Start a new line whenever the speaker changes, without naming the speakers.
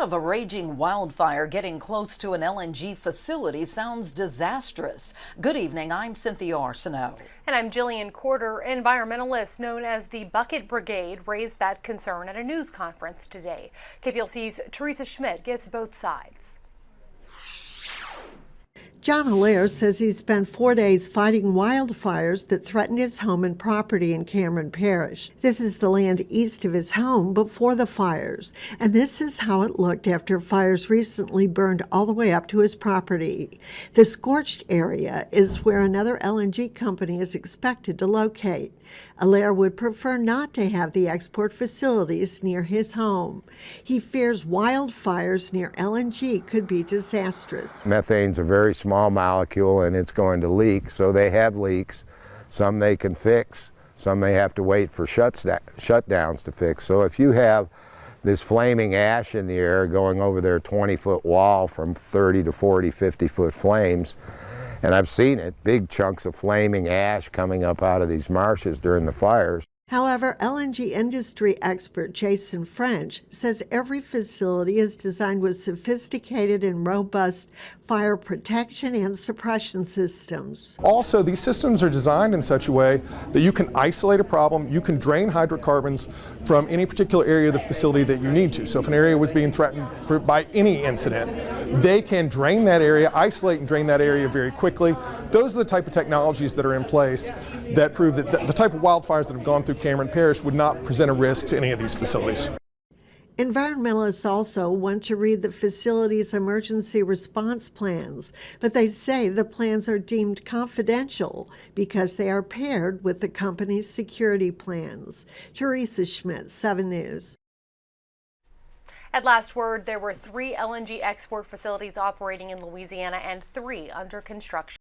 of a raging wildfire getting close to an LNG facility sounds disastrous. Good evening, I'm Cynthia Arsenault.
And I'm Jillian Corder. Environmentalists known as the Bucket Brigade raised that concern at a news conference today. KPLC's Teresa Schmidt gets both sides.
John Allaire says he spent 4 days fighting wildfires that threatened his home and property in Cameron Parish. This is the land east of his home before the fires, and this is how it looked after fires recently burned all the way up to his property. The scorched area is where another LNG company is expected to locate. Allaire would prefer not to have the export facilities near his home. He fears wildfires near LNG could be disastrous.
Methane's a very small molecule and it's going to leak, so they have leaks. Some they can fix, some they have to wait for shutdowns to fix. So if you have this flaming ash in the air going over their 20-foot wall from 30 to 40, 50-foot flames, and I've seen it, big chunks of flaming ash coming up out of these marshes during the fires.
However, LNG industry expert Jason French says every facility is designed with sophisticated and robust fire protection and suppression systems.
Also, these systems are designed in such a way that you can isolate a problem, you can drain hydrocarbons from any particular area of the facility that you need to. So if an area was being threatened by any incident, they can drain that area, isolate and drain that area very quickly. Those are the type of technologies that are in place that prove that the type of wildfires that have gone through Cameron Parish would not present a risk to any of these facilities.
Environmentalists also want to read the facility's emergency response plans, but they say the plans are deemed confidential because they are paired with the company's security plans. Teresa Schmidt, 7 News.
At last word, there were 3 LNG export facilities operating in Louisiana and 3 under construction.